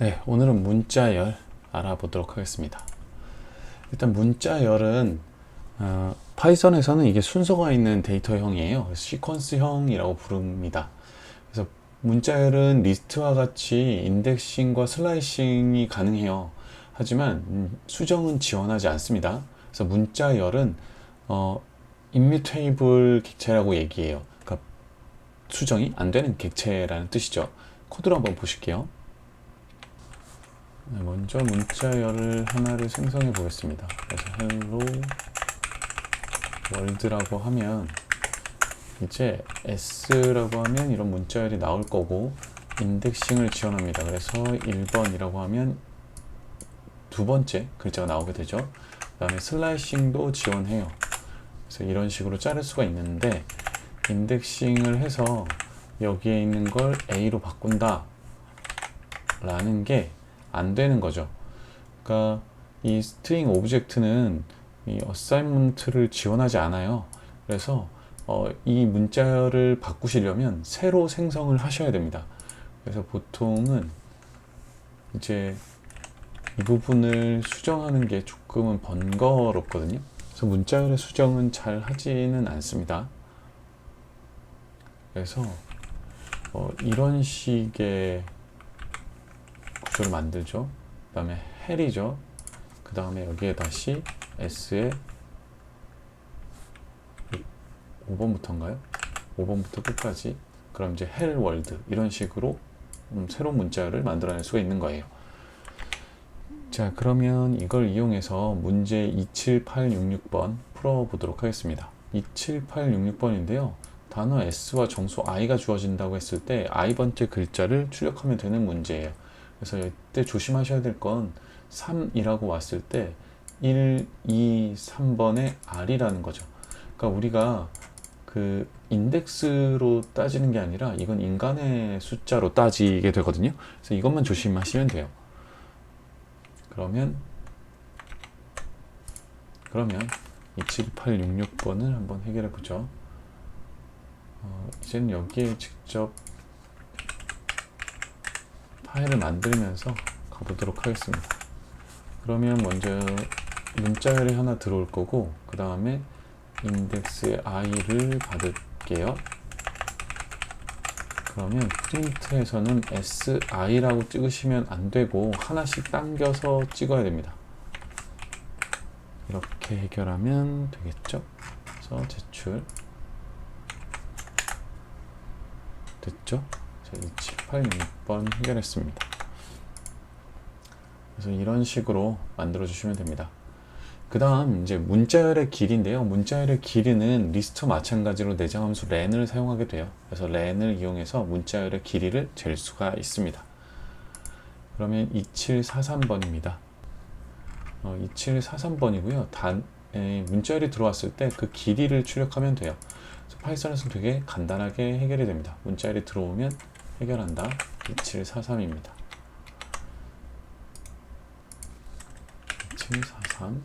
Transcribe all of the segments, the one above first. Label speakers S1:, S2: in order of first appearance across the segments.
S1: 네, 오늘은 문자열 알아보도록 하겠습니다. 일단 문자열은 파이썬에서는 이게 순서가 있는 데이터형이에요. 시퀀스형이라고 부릅니다. 그래서 문자열은 리스트와 같이 인덱싱과 슬라이싱이 가능해요. 하지만 수정은 지원하지 않습니다. 그래서 문자열은 immutable 객체라고 얘기해요. 그러니까 수정이 안 되는 객체라는 뜻이죠. 코드로 한번 보실게요. 먼저 문자열을 하나를 생성해 보겠습니다. 그래서 hello world라고 하면 이제 s라고 하면 이런 문자열이 나올 거고 인덱싱을 지원합니다. 그래서 1번이라고 하면 두 번째 글자가 나오게 되죠. 그 다음에 슬라이싱도 지원해요. 그래서 이런 식으로 자를 수가 있는데 인덱싱을 해서 여기에 있는 걸 A로 바꾼다 라는 게 안 되는 거죠. 그러니까 이 스트링 오브젝트는 이 어사인먼트를 지원하지 않아요. 그래서 이 문자열을 바꾸시려면 새로 생성을 하셔야 됩니다. 그래서 보통은 이제 이 부분을 수정하는 게 조금은 번거롭거든요. 그래서 문자열의 수정은 잘 하지는 않습니다. 그래서 이런 식의 구조를 만들죠. 그 다음에 헬이죠. 그 다음에 여기에 다시 S에 5번부터인가요? 5번부터 끝까지. 그럼 이제 헬 월드 이런 식으로 새로운 문자를 만들어낼 수가 있는 거예요. 자, 그러면 이걸 이용해서 문제 27866번 풀어보도록 하겠습니다. 27866번인데요. 단어 S와 정수 I가 주어진다고 했을 때 I번째 글자를 출력하면 되는 문제예요. 그래서 이때 조심하셔야 될 건 3이라고 왔을 때 1, 2, 3번의 R이라는 거죠. 그러니까 우리가 그 인덱스로 따지는 게 아니라 이건 인간의 숫자로 따지게 되거든요. 그래서 이것만 조심하시면 돼요. 그러면 27866번을 한번 해결해 보죠. 이제는 여기에 직접 파일을 만들면서 가보도록 하겠습니다. 그러면 먼저 문자열이 하나 들어올 거고 그 다음에 인덱스의 i를 받을게요. 그러면 프린트에서는 si라고 찍으시면 안 되고 하나씩 당겨서 찍어야 됩니다. 이렇게 해결하면 되겠죠? 그래서 제출 됐죠? 27866번 해결했습니다. 그래서 이런 식으로 만들어 주시면 됩니다. 그 다음 이제 문자열의 길이인데요. 문자열의 길이는 리스트와 마찬가지로 내장함수 len을 사용하게 돼요. 그래서 len을 이용해서 문자열의 길이를 잴 수가 있습니다. 그러면 2743번입니다. 2743번이고요. 문자열이 들어왔을 때 그 길이를 출력하면 돼요. 그래서 파이썬에서 되게 간단하게 해결이 됩니다. 문자열이 들어오면 해결한다. 2743입니다. 2743.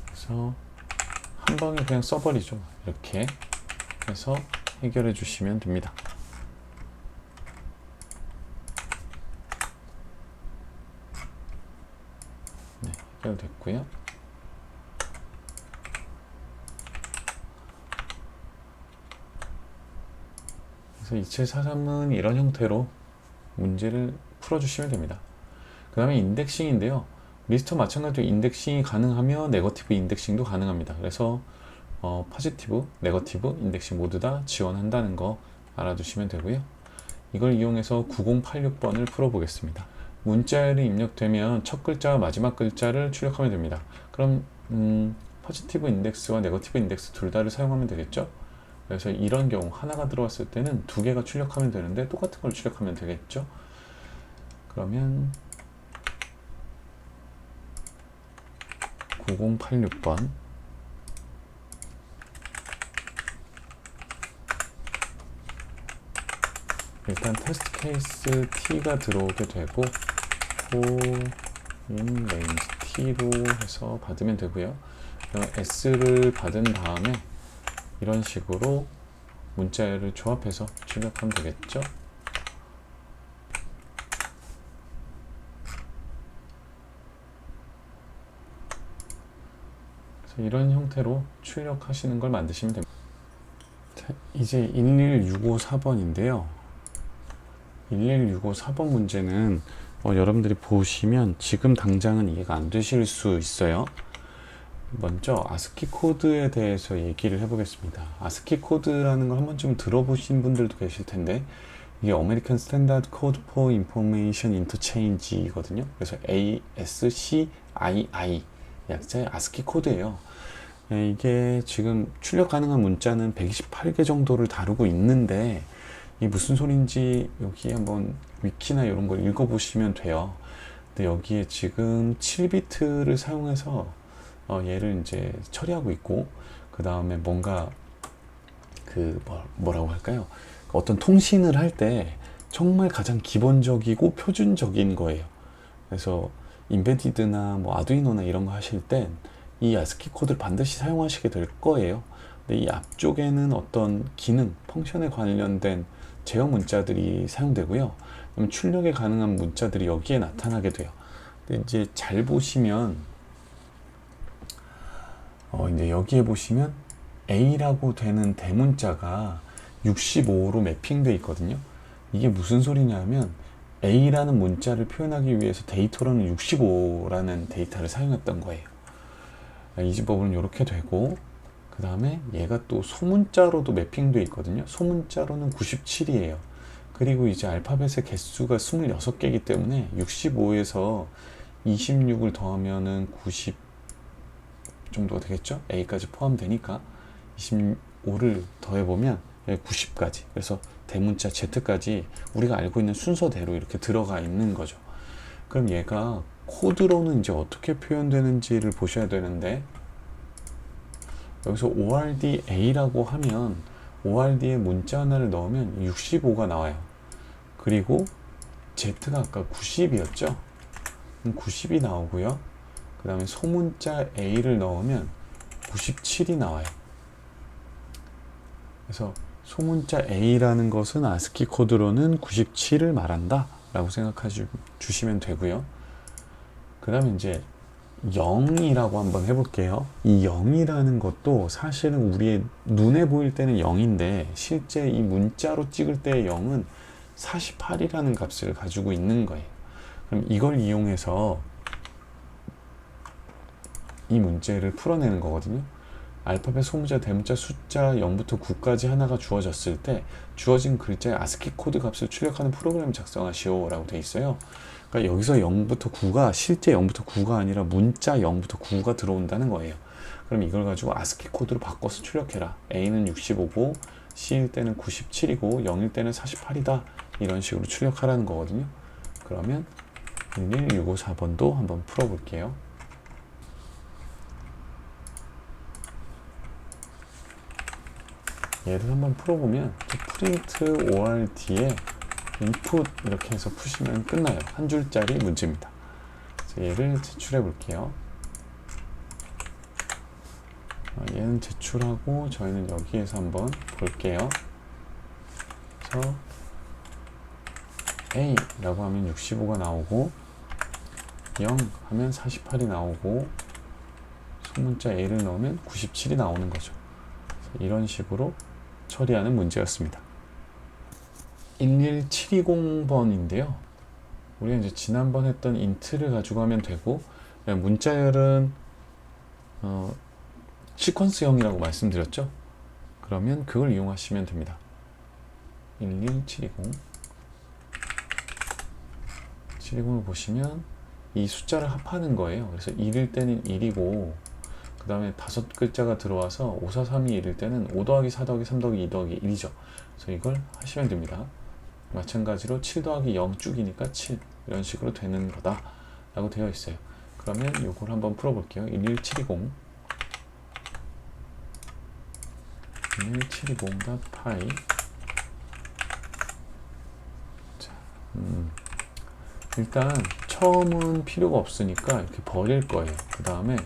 S1: 그래서 한 방에 그냥 써버리죠. 이렇게 해서 해결해 주시면 됩니다. 네, 해결됐고요. 그래서 2743은 이런 형태로 문제를 풀어주시면 됩니다. 그 다음에 인덱싱인데요. 리스트와 마찬가지로 인덱싱이 가능하며 네거티브 인덱싱도 가능합니다. 그래서 포지티브, 네거티브 인덱싱 모두 다 지원한다는 거 알아두시면 되고요. 이걸 이용해서 9086번을 풀어보겠습니다. 문자열이 입력되면 첫 글자와 마지막 글자를 출력하면 됩니다. 그럼 포지티브 인덱스와 네거티브 인덱스 둘 다를 사용하면 되겠죠? 그래서 이런 경우 하나가 들어왔을 때는 두 개가 출력하면 되는데 똑같은 걸 출력하면 되겠죠? 그러면 9086번 일단 테스트 케이스 t가 들어오게 되고 in range t로 해서 받으면 되고요. s를 받은 다음에 이런 식으로 문자열을 조합해서 출력하면 되겠죠. 이런 형태로 출력하시는 걸 만드시면 됩니다. 자, 이제 11654번인데요. 11654번 문제는 여러분들이 보시면 지금 당장은 이해가 안 되실 수 있어요. 먼저 아스키 코드에 대해서 얘기를 해보겠습니다. 아스키 코드라는 걸 한 번쯤 들어보신 분들도 계실 텐데, 이게 American Standard Code for Information Interchange이거든요. 그래서 ASCII 약자의 아스키 코드예요. 이게 지금 출력 가능한 문자는 128개 정도를 다루고 있는데, 이게 무슨 소린지 여기 한번 위키나 이런 걸 읽어보시면 돼요. 근데 여기에 지금 7비트를 사용해서 얘를 이제 처리하고 있고, 그 다음에 뭔가 뭐라고 할까요? 어떤 통신을 할 때 정말 가장 기본적이고 표준적인 거예요. 그래서 인베디드나 뭐 아두이노나 이런 거 하실 땐 이 아스키 코드를 반드시 사용하시게 될 거예요. 근데 이 앞쪽에는 어떤 기능, 펑션에 관련된 제어 문자들이 사용되고요. 그럼 출력에 가능한 문자들이 여기에 나타나게 돼요. 근데 이제 잘 보시면 이제 여기에 보시면 A라고 되는 대문자가 65로 매핑되어 있거든요. 이게 무슨 소리냐면 A라는 문자를 표현하기 위해서 데이터로는 65라는 데이터를 사용했던 거예요. 이 집법은 이렇게 되고, 그 다음에 얘가 또 소문자로도 매핑되어 있거든요. 소문자로는 97이에요. 그리고 이제 알파벳의 개수가 26개이기 때문에 65에서 26을 더하면은 90 정도가 되겠죠? A까지 포함되니까 25를 더해보면 90까지. 그래서 대문자 Z까지 우리가 알고 있는 순서대로 이렇게 들어가 있는 거죠. 그럼 얘가 코드로는 이제 어떻게 표현되는지를 보셔야 되는데, 여기서 ORDA라고 하면 ORD에 문자 하나를 넣으면 65가 나와요. 그리고 Z가 아까 90이었죠? 90이 나오고요. 그 다음에 소문자 A를 넣으면 97이 나와요. 그래서 소문자 A라는 것은 아스키 코드로는 97을 말한다 라고 생각해 주시면 되고요. 그 다음에 이제 0이라고 한번 해볼게요. 이 0이라는 것도 사실은 우리의 눈에 보일 때는 0인데 실제 이 문자로 찍을 때의 0은 48이라는 값을 가지고 있는 거예요. 그럼 이걸 이용해서 이 문제를 풀어내는 거거든요. 알파벳, 소문자, 대문자, 숫자 0부터 9까지 하나가 주어졌을 때 주어진 글자의 아스키 코드 값을 출력하는 프로그램을 작성하시오 라고 돼 있어요. 그러니까 여기서 0부터 9가 실제 0부터 9가 아니라 문자 0부터 9가 들어온다는 거예요. 그럼 이걸 가지고 아스키 코드로 바꿔서 출력해라. A는 65고 C일 때는 97이고 0일 때는 48이다. 이런 식으로 출력하라는 거거든요. 그러면 11654번도 한번 풀어볼게요. 얘를 한번 풀어보면 프린트 ORD에 input 이렇게 해서 푸시면 끝나요. 한 줄짜리 문제입니다. 얘를 제출해 볼게요. 얘는 제출하고 저희는 여기에서 한번 볼게요. 그래서 A라고 하면 65가 나오고 0 하면 48이 나오고 소문자 A를 넣으면 97이 나오는 거죠. 이런 식으로 처리하는 문제였습니다. 11720번인데요. 우리가 이제 지난번 했던 인트를 가지고 하면 되고, 문자열은 시퀀스형이라고 말씀드렸죠. 그러면 그걸 이용하시면 됩니다. 11720을 보시면 이 숫자를 합하는 거예요. 그래서 1일 때는 1이고 그 다음에 5글자가 들어와서 5, 4, 3이 1일 때는 5 더하기 4 더하기 3 더하기 2 더하기 1이죠. 그래서 이걸 하시면 됩니다. 마찬가지로 7 더하기 0 쭉이니까 7 이런 식으로 되는 거다 라고 되어 있어요. 그러면 이걸 한번 풀어볼게요. 11720 11720.py 일단 처음은 필요가 없으니까 이렇게 버릴 거예요. 그 다음에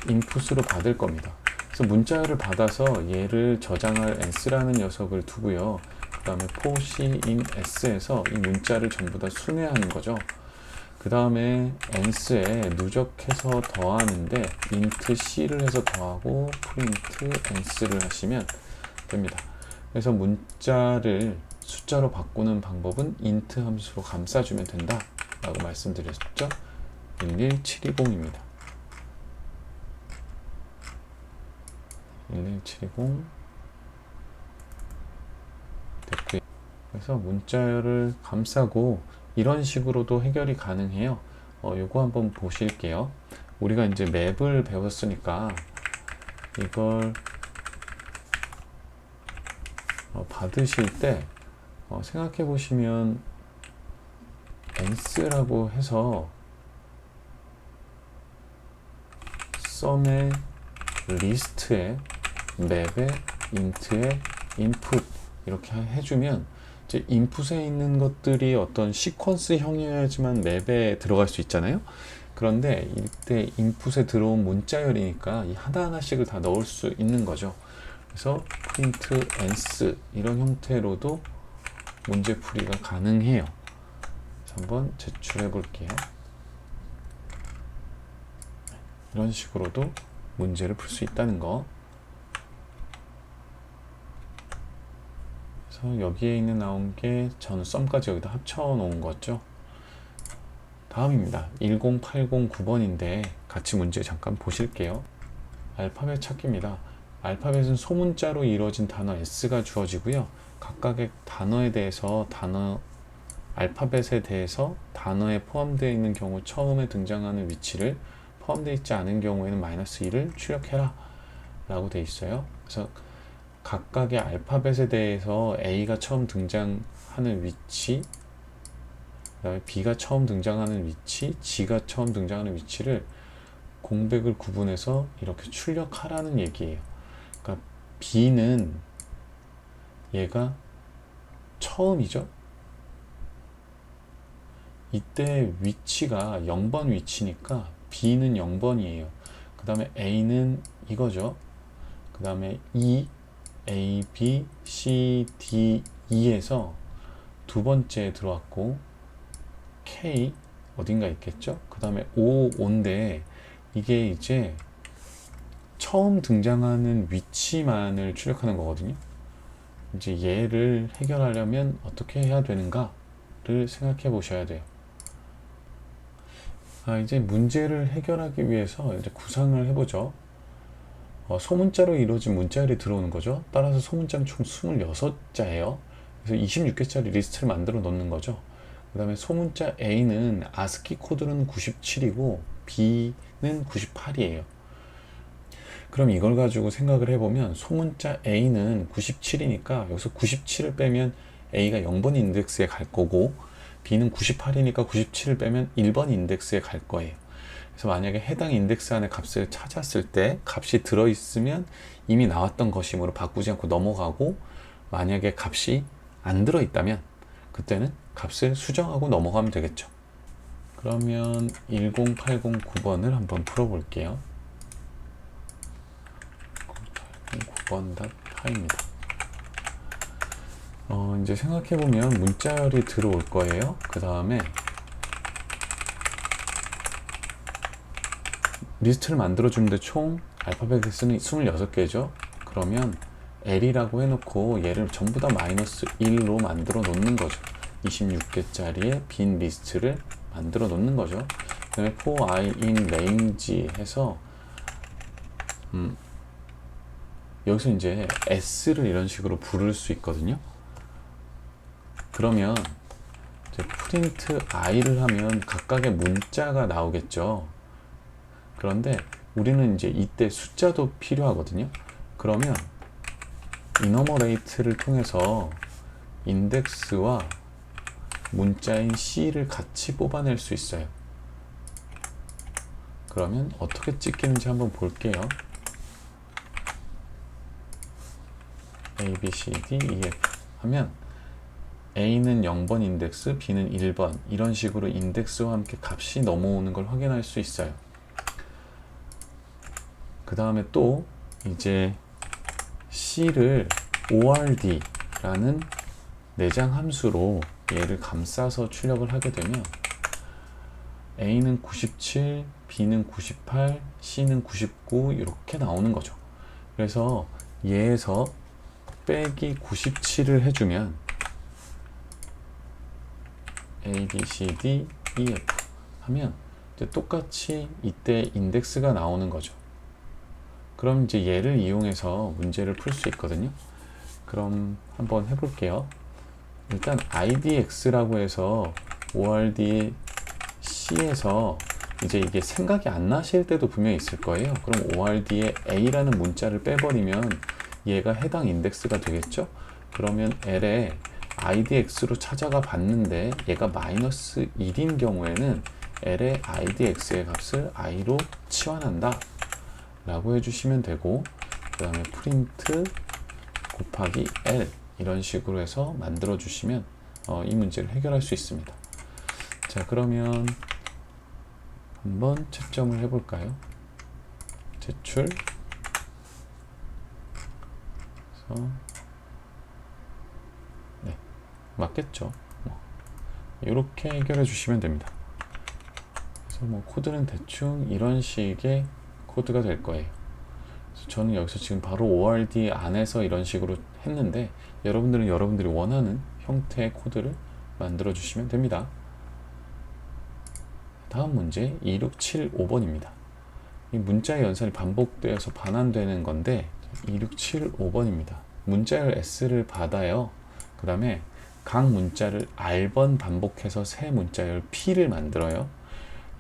S1: 인풋으로 받을 겁니다. 그래서 문자를 받아서 얘를 저장할 s라는 녀석을 두고요. 그 다음에 포시 in s에서 이 문자를 전부 다 순회하는 거죠. 그 다음에 nth에 누적해서 더하는데 int c를 해서 더하고 print nth를 하시면 됩니다. 그래서 문자를 숫자로 바꾸는 방법은 int 함수로 감싸주면 된다 라고 말씀드렸죠. 11720입니다. 11720 됐고요. 그래서 문자열을 감싸고 이런 식으로도 해결이 가능해요. 요거 한번 보실게요. 우리가 이제 맵을 배웠으니까 이걸 받으실 때 생각해 보시면 nth라고 해서 sum의 리스트에 맵에 int에 input 이렇게 해주면 이제 인풋에 있는 것들이 어떤 시퀀스형이어야지만 맵에 들어갈 수 있잖아요. 그런데 이때 인풋에 들어온 문자열이니까 이 하나하나씩을 다 넣을 수 있는 거죠. 그래서 print nth 이런 형태로도 문제풀이가 가능해요. 한번 제출해 볼게요. 이런 식으로도 문제를 풀 수 있다는 거. 그래서 여기에 있는 나온 게 저는 썸까지 여기다 합쳐 놓은 거죠. 다음입니다. 10809번인데 같이 문제 잠깐 보실게요. 알파벳 찾기입니다. 알파벳은 소문자로 이루어진 단어 S가 주어지고요. 각각의 단어에 대해서 알파벳에 대해서 단어에 포함되어 있는 경우 처음에 등장하는 위치를 포함되어 있지 않은 경우에는 -1을 출력해라 라고 되어 있어요. 그래서 각각의 알파벳에 대해서 A가 처음 등장하는 위치, 그 다음에 B가 처음 등장하는 위치, G가 처음 등장하는 위치를 공백을 구분해서 이렇게 출력하라는 얘기예요. 그러니까 B는 얘가 처음이죠. 이때 위치가 0번 위치니까 B는 0번이에요. 그 다음에 A는 이거죠. 그 다음에 E, A, B, C, D, E에서 두 번째 들어왔고 K 어딘가 있겠죠. 그 다음에 O, O인데 이게 이제 처음 등장하는 위치만을 출력하는 거거든요. 이제 얘를 해결하려면 어떻게 해야 되는가를 생각해 보셔야 돼요. 이제 문제를 해결하기 위해서 이제 구상을 해보죠. 소문자로 이루어진 문자열이 들어오는 거죠. 따라서 소문자는 총 26자예요. 그래서 26개짜리 리스트를 만들어 놓는 거죠. 그 다음에 소문자 A는 ASCII 코드는 97이고 B는 98이에요. 그럼 이걸 가지고 생각을 해보면 소문자 A는 97이니까 여기서 97을 빼면 A가 0번 인덱스에 갈 거고 B는 98이니까 97을 빼면 1번 인덱스에 갈 거예요. 그래서 만약에 해당 인덱스 안에 값을 찾았을 때 값이 들어있으면 이미 나왔던 것이므로 바꾸지 않고 넘어가고, 만약에 값이 안 들어있다면 그때는 값을 수정하고 넘어가면 되겠죠. 그러면 10809번을 한번 풀어볼게요. 9번.파입니다. 이제 생각해보면 문자열이 들어올 거예요. 그 다음에 리스트를 만들어주는데 총 알파벳 S는 26개죠. 그러면 L이라고 해놓고 얘를 전부 다 -1로 만들어 놓는 거죠. 26개짜리의 빈 리스트를 만들어 놓는 거죠. 그 다음에 for I in range 해서 여기서 이제 S를 이런 식으로 부를 수 있거든요. 그러면 이제 print i를 하면 각각의 문자가 나오겠죠. 그런데 우리는 이제 이때 숫자도 필요하거든요. 그러면 enumerate를 통해서 인덱스와 문자인 C를 같이 뽑아낼 수 있어요. 그러면 어떻게 찍히는지 한번 볼게요. A, B, C, D, E, F 하면 A는 0번 인덱스, B는 1번 이런 식으로 인덱스와 함께 값이 넘어오는 걸 확인할 수 있어요. 그 다음에 또 이제 C를 ord라는 내장 함수로 얘를 감싸서 출력을 하게 되면 A는 97, B는 98, C는 99 이렇게 나오는 거죠. 그래서 얘에서 빼기 97을 해주면 A, B, C, D, E, F 하면 이제 똑같이 이때 인덱스가 나오는 거죠. 그럼 이제 얘를 이용해서 문제를 풀 수 있거든요. 그럼 한번 해볼게요. 일단 IDX라고 해서 ORD C에서 이제 이게 생각이 안 나실 때도 분명히 있을 거예요. 그럼 ORD에 A라는 문자를 빼버리면 얘가 해당 인덱스가 되겠죠? 그러면 L에 IDX로 찾아가 봤는데 얘가 마이너스 1인 경우에는 L의 IDX의 값을 I로 치환한다 라고 해주시면 되고, 그 다음에 프린트 곱하기 L 이런 식으로 해서 만들어 주시면 이 문제를 해결할 수 있습니다. 자, 그러면 한번 채점을 해볼까요? 제출. 그래서 네, 맞겠죠. 이렇게 해결해 주시면 됩니다. 그래서 뭐 코드는 대충 이런 식의 코드가 될 거예요. 그래서 저는 여기서 지금 바로 ORD 안에서 이런 식으로 했는데, 여러분들은 여러분들이 원하는 형태의 코드를 만들어 주시면 됩니다. 다음 문제 2675번입니다. 이 문자의 연산이 반복되어서 반환되는 건데 2675번입니다. 문자열 S를 받아요. 그 다음에 각 문자를 R번 반복해서 새 문자열 P를 만들어요.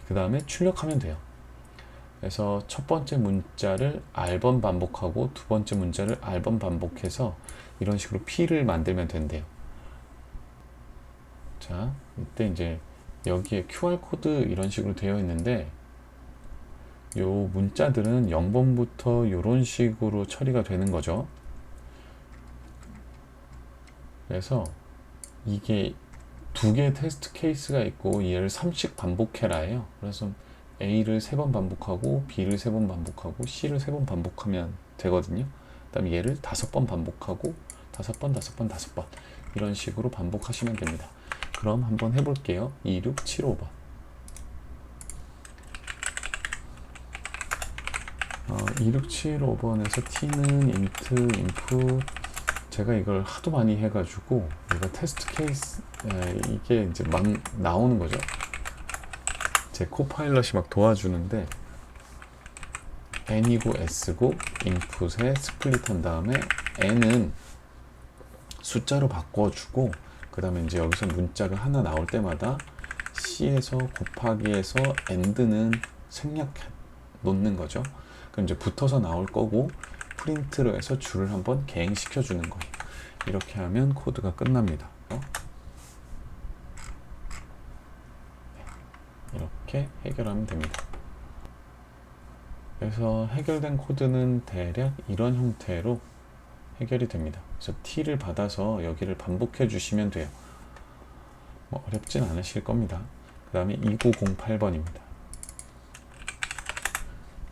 S1: 그 다음에 출력하면 돼요. 그래서 첫 번째 문자를 R번 반복하고 두 번째 문자를 R번 반복해서 이런 식으로 P를 만들면 된대요. 자, 이때 이제 여기에 QR코드 이런 식으로 되어 있는데, 요 문자들은 0번부터 이런 식으로 처리가 되는 거죠. 그래서 이게 두 개의 테스트 케이스가 있고 얘를 3씩 반복해라예요. 그래서 A를 3번 반복하고 B를 3번 반복하고 C를 3번 반복하면 되거든요. 그 다음에 얘를 5번 반복하고 5번, 5번, 5번 이런 식으로 반복하시면 됩니다. 그럼 한번 해볼게요. 2675번. 2675번에서 t는 int, input, 제가 이걸 하도 많이 해가지고 이거 테스트 케이스 이게 이제 막 나오는 거죠. 제 코파일럿이 막 도와주는데 n이고 s고 input에 스플릿 한 다음에 n은 숫자로 바꿔주고, 그 다음에 이제 여기서 문자가 하나 나올 때마다 C에서 곱하기에서 AND는 생략 놓는 거죠. 그럼 이제 붙어서 나올 거고, 프린트로 해서 줄을 한번 개행시켜 주는 거예요. 이렇게 하면 코드가 끝납니다. 이렇게 해결하면 됩니다. 그래서 해결된 코드는 대략 이런 형태로 해결이 됩니다. 그래서 t를 받아서 여기를 반복해 주시면 돼요. 뭐 어렵진 않으실 겁니다. 그 다음에 2908번입니다.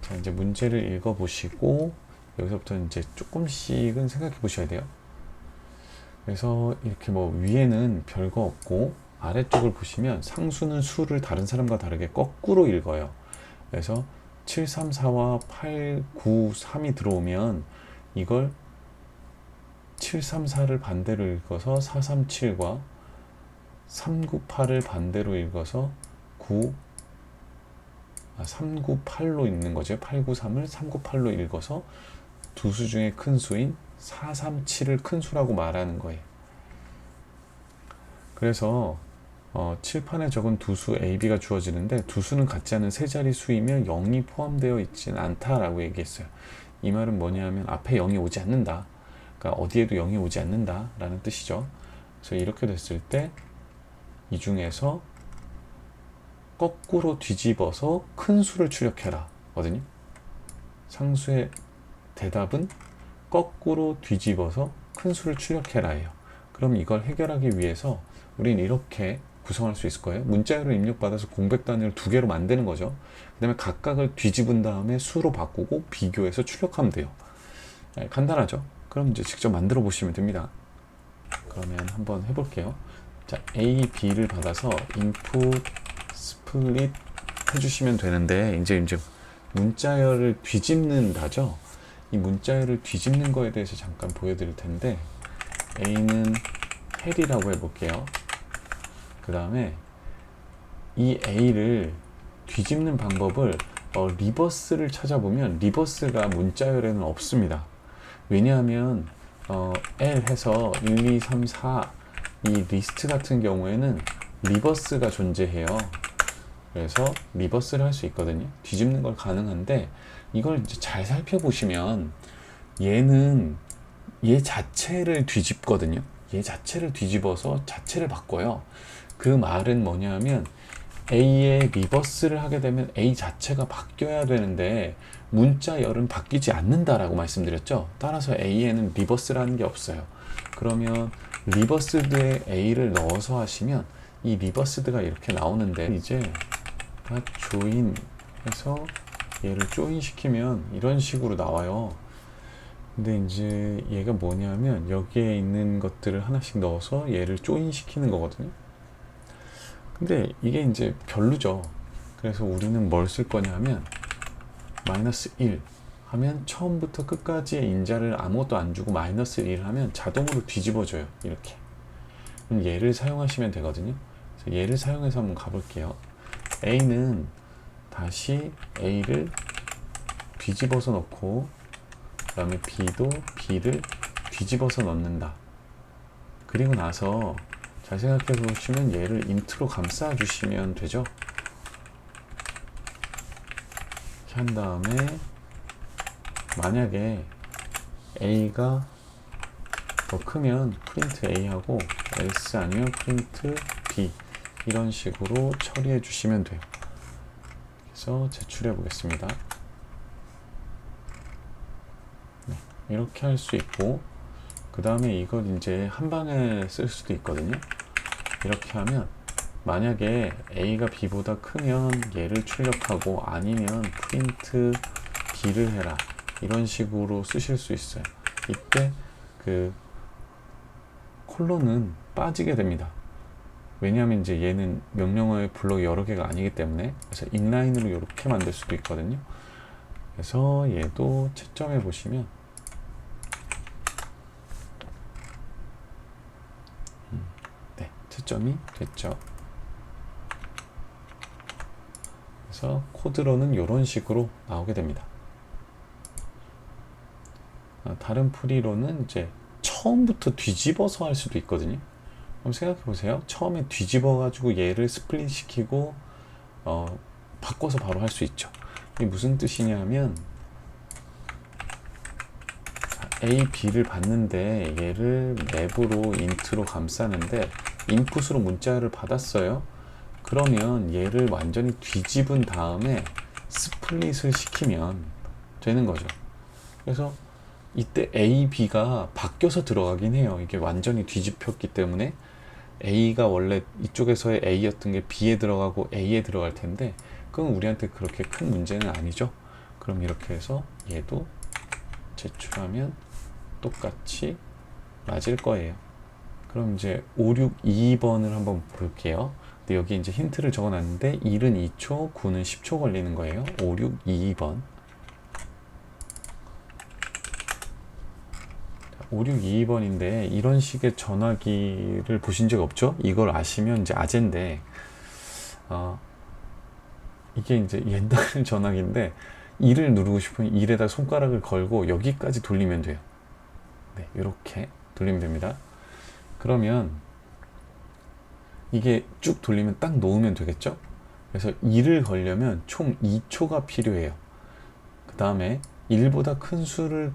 S1: 자, 이제 문제를 읽어 보시고 여기서부터 이제 조금씩은 생각해 보셔야 돼요. 그래서 이렇게 뭐 위에는 별거 없고 아래쪽을 보시면 상수는 수를 다른 사람과 다르게 거꾸로 읽어요. 그래서 734와 893이 들어오면 이걸 734를 반대로 읽어서 437과 398을 반대로 읽어서 398로 읽는 거죠. 893을 398로 읽어서 두 수 중에 큰 수인 437을 큰 수라고 말하는 거예요. 그래서 칠판에 적은 두 수 A, B가 주어지는데 두 수는 같지 않은 세 자리 수이며 0이 포함되어 있지는 않다라고 얘기했어요. 이 말은 뭐냐면 앞에 0이 오지 않는다. 그러니까 어디에도 0이 오지 않는다 라는 뜻이죠. 그래서 이렇게 됐을 때 이 중에서 거꾸로 뒤집어서 큰 수를 출력해라 거든요. 상수의 대답은 거꾸로 뒤집어서 큰 수를 출력해라 예요. 그럼 이걸 해결하기 위해서 우리는 이렇게 구성할 수 있을 거예요. 문자열을 입력받아서 공백 단위를 두 개로 만드는 거죠. 그 다음에 각각을 뒤집은 다음에 수로 바꾸고 비교해서 출력하면 돼요. 간단하죠? 그럼 이제 직접 만들어 보시면 됩니다. 그러면 한번 해볼게요. 자, A, B를 받아서 input split 해주시면 되는데, 이제 문자열을 뒤집는다죠. 이 문자열을 뒤집는 거에 대해서 잠깐 보여드릴 텐데, A는 헬이라고 해볼게요. 그 다음에 이 A를 뒤집는 방법을 리버스를 찾아보면 리버스가 문자열에는 없습니다. 왜냐하면 L 해서 1, 2, 3, 4 이 리스트 같은 경우에는 리버스가 존재해요. 그래서 리버스를 할 수 있거든요. 뒤집는 걸 가능한데, 이걸 이제 잘 살펴보시면 얘는 얘 자체를 뒤집거든요. 얘 자체를 뒤집어서 자체를 바꿔요. 그 말은 뭐냐면 A의 리버스를 하게 되면 A 자체가 바뀌어야 되는데 문자열은 바뀌지 않는다라고 말씀드렸죠. 따라서 A에는 리버스라는 게 없어요. 그러면 리버스드에 A를 넣어서 하시면 이 리버스드가 이렇게 나오는데, 이제 다 조인 해서 얘를 조인 시키면 이런 식으로 나와요. 근데 이제 얘가 뭐냐면 여기에 있는 것들을 하나씩 넣어서 얘를 조인 시키는 거거든요. 근데 이게 이제 별로죠. 그래서 우리는 뭘 쓸 거냐 하면 -1 하면 처음부터 끝까지의 인자를 아무것도 안 주고 -1 하면 자동으로 뒤집어져요. 이렇게. 그럼 얘를 사용하시면 되거든요. 그래서 얘를 사용해서 한번 가볼게요. A는 다시 A를 뒤집어서 넣고, 그 다음에 B도 B를 뒤집어서 넣는다. 그리고 나서 잘 생각해 보시면 얘를 인트로 감싸 주시면 되죠. 이렇게 한 다음에 만약에 A가 더 크면 프린트 A 하고 else 아니면 프린트 B 이런 식으로 처리해 주시면 돼요. 그래서 제출해 보겠습니다. 네, 이렇게 할 수 있고, 그 다음에 이걸 이제 한 방에 쓸 수도 있거든요. 이렇게 하면 만약에 A가 B보다 크면 얘를 출력하고, 아니면 프린트 B를 해라 이런 식으로 쓰실 수 있어요. 이때 그 콜론은 빠지게 됩니다. 왜냐하면 이제 얘는 명령어의 블록이 여러 개가 아니기 때문에. 그래서 인라인으로 이렇게 만들 수도 있거든요. 그래서 얘도 채점해 보시면 네, 채점이 됐죠. 그래서 코드로는 이런 식으로 나오게 됩니다. 다른 프리로는 이제 처음부터 뒤집어서 할 수도 있거든요. 그럼 생각해 보세요. 처음에 뒤집어 가지고 얘를 스플릿 시키고 바꿔서 바로 할 수 있죠. 이게 무슨 뜻이냐면, A, B를 받는데 얘를 맵으로 인트로 감싸는데 인풋으로 문자를 받았어요. 그러면 얘를 완전히 뒤집은 다음에 스플릿을 시키면 되는 거죠. 그래서 이때 A, B가 바뀌어서 들어가긴 해요. 이게 완전히 뒤집혔기 때문에 A가 원래 이쪽에서의 A였던 게 B에 들어가고 A에 들어갈 텐데, 그건 우리한테 그렇게 큰 문제는 아니죠. 그럼 이렇게 해서 얘도 제출하면 똑같이 맞을 거예요. 그럼 이제 5622번을 한번 볼게요. 근데 여기 이제 힌트를 적어 놨는데 1은 2초, 9는 10초 걸리는 거예요. 5622번. 5622번인데 이런 식의 전화기를 보신 적 없죠? 이걸 아시면 이제 아젠데, 이게 이제 옛날 전화기인데 1을 누르고 싶으면 1에다 손가락을 걸고 여기까지 돌리면 돼요. 네, 이렇게 돌리면 됩니다. 그러면 이게 쭉 돌리면 딱 놓으면 되겠죠? 그래서 1을 걸려면 총 2초가 필요해요. 그 다음에 1보다 큰 수를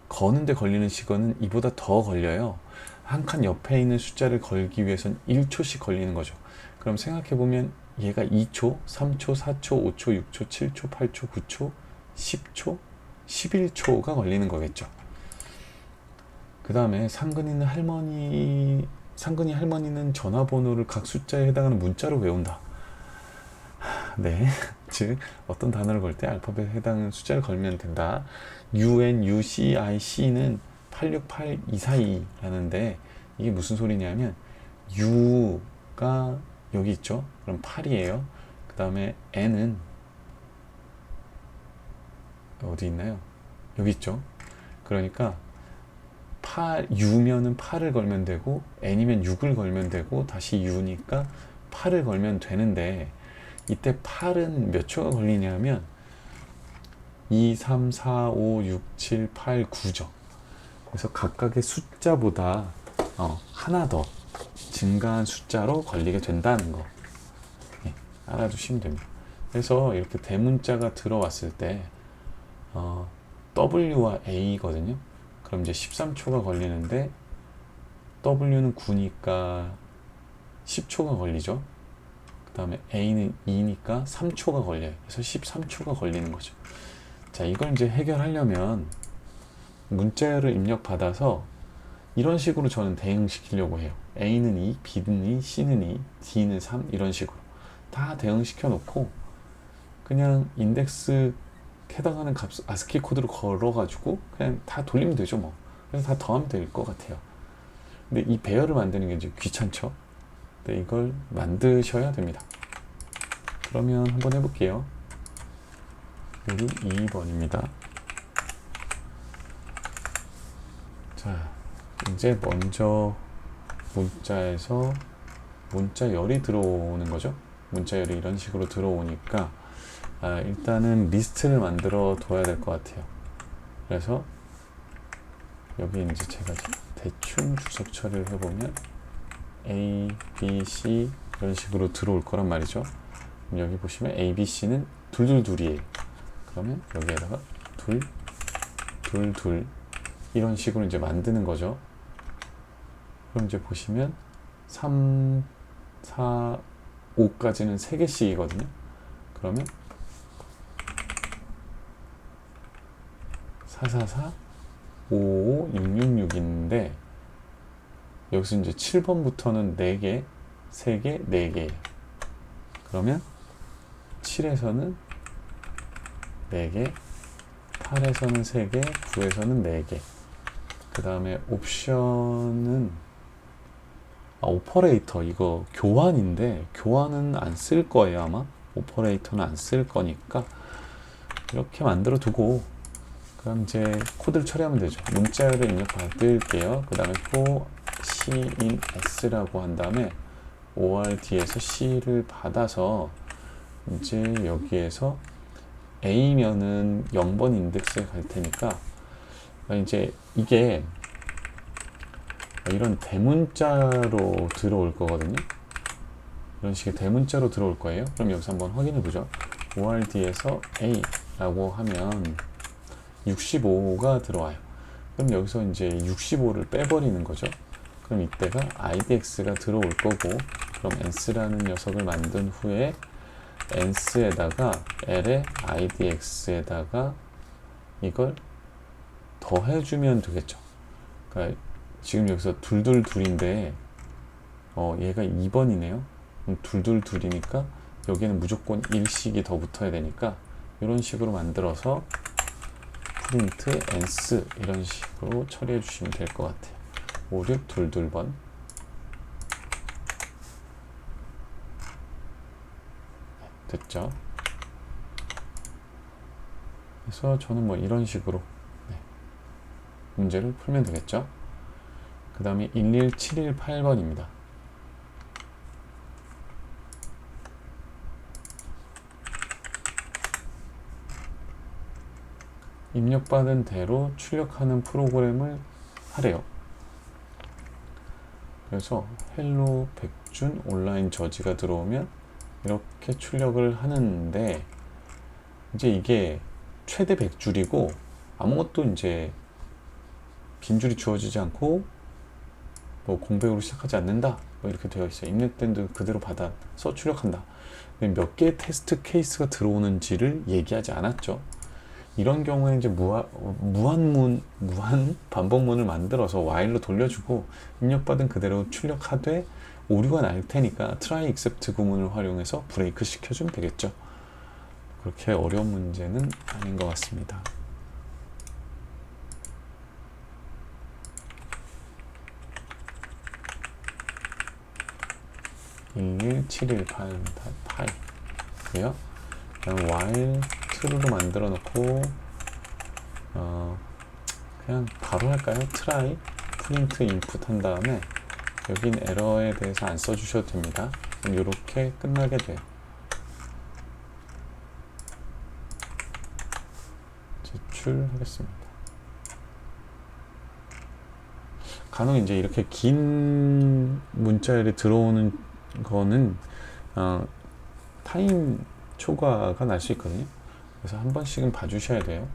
S1: 거는데 걸리는 시간은 이보다 더 걸려요. 한 칸 옆에 있는 숫자를 걸기 위해선 1초씩 걸리는 거죠. 그럼 생각해보면 얘가 2초, 3초, 4초, 5초, 6초, 7초, 8초, 9초, 10초, 11초가 걸리는 거겠죠. 그 다음에 상근이 할머니는 전화번호를 각 숫자에 해당하는 문자로 외운다. 네, 즉 어떤 단어를 걸 때 알파벳에 해당하는 숫자를 걸면 된다. UN, UC, IC는 868242라는데 이게 무슨 소리냐면 U가 여기 있죠. 그럼 8이에요. 그 다음에 n은 어디 있나요? 여기 있죠. 그러니까 u면은 8을 걸면 되고 n이면 6을 걸면 되고 다시 u니까 8을 걸면 되는데, 이때 8은 몇 초가 걸리냐면 2, 3, 4, 5, 6, 7, 8, 9죠. 그래서 각각의 숫자보다 하나 더 증가한 숫자로 걸리게 된다는 거, 알아두시면 됩니다. 그래서 이렇게 대문자가 들어왔을 때 W와 A거든요. 그럼 이제 13초가 걸리는데 W는 9니까 10초가 걸리죠. 그 다음에 A는 2니까 3초가 걸려요. 그래서 13초가 걸리는 거죠. 자, 이걸 이제 해결하려면 문자열을 입력받아서 이런 식으로 저는 대응시키려고 해요. A는 2, B는 2, C는 2, D는 3, 이런 식으로 다 대응시켜 놓고 그냥 인덱스 해당하는 값 아스키 코드로 걸어가지고 그냥 다 돌리면 되죠 뭐. 그래서 다 더하면 될 것 같아요. 근데 이 배열을 만드는 게 이제 귀찮죠. 근데 이걸 만드셔야 됩니다. 그러면 한번 해볼게요. 여기 2번입니다. 자, 이제 먼저 문자에서 문자열이 들어오는 거죠. 문자열이 이런 식으로 들어오니까 일단은 리스트를 만들어 둬야 될 것 같아요. 그래서 여기 이제 제가 대충 주석 처리를 해보면 A, B, C 이런 식으로 들어올 거란 말이죠. 여기 보시면 A, B, C는 둘둘둘이에요. 그러면 여기에다가 둘, 둘, 둘 이런 식으로 이제 만드는 거죠. 그럼 이제 보시면 3, 4, 5까지는 3개씩이거든요. 그러면 444, 555, 666인데 여기서 이제 7번부터는 4개, 3개, 4개. 그러면 7에서는 4개, 8에서는 3개, 9에서는 4개. 그 다음에 옵션은 오퍼레이터, 이거 교환인데 교환은 안 쓸 거예요. 아마 오퍼레이터는 안 쓸 거니까 이렇게 만들어 두고 그럼 이제 코드를 처리하면 되죠. 문자열을 입력 받을게요. 그 다음에 for cin s라고 한 다음에 ord에서 c를 받아서 이제 여기에서 a면은 0번 인덱스에 갈 테니까 이제 이게 이런 대문자로 들어올 거거든요. 이런 식의 대문자로 들어올 거예요. 그럼 여기서 한번 확인해 보죠. ord에서 a라고 하면 65가 들어와요. 그럼 여기서 이제 65를 빼버리는 거죠. 그럼 이때가 idx가 들어올 거고, 그럼 n스라는 녀석을 만든 후에 n스에다가 l의 idx에다가 이걸 더해주면 되겠죠. 그러니까 지금 여기서 둘둘둘인데 얘가 2번이네요. 그럼 둘둘둘이니까 여기는 무조건 1씩이 더 붙어야 되니까 이런 식으로 만들어서 프린트 n스 이런 식으로 처리해 주시면 될 것 같아요. 5, 6, 둘둘번. 됐죠? 그래서 저는 뭐 이런 식으로 문제를 풀면 되겠죠? 그 다음에 11718번입니다. 입력받은 대로 출력하는 프로그램을 하래요. 그래서 헬로 백준 온라인 저지가 들어오면 이렇게 출력을 하는데 이제 이게 최대 100줄이고 아무것도 이제 빈줄이 주어지지 않고 뭐 공백으로 시작하지 않는다 뭐 이렇게 되어 있어요. 입력된 대로 그대로 받아서 출력한다. 몇 개의 테스트 케이스가 들어오는지를 얘기하지 않았죠. 이런 경우에 이제 무한 반복문을 만들어서 while로 돌려주고 입력받은 그대로 출력하되 오류가 날 테니까 try except 구문을 활용해서 브레이크 시켜주면 되겠죠. 그렇게 어려운 문제는 아닌 것 같습니다. (11718) 되고요. 그다음 while true로 만들어 놓고 그냥 바로 할까요? try print input 한 다음에 여긴 에러에 대해서 안 써주셔도 됩니다. 그럼 이렇게 끝나게 돼요. 제출하겠습니다. 간혹 이제 이렇게 긴 문자열이 들어오는 거는 타임 초과가 날 수 있거든요. 그래서 한 번씩은 봐주셔야 돼요.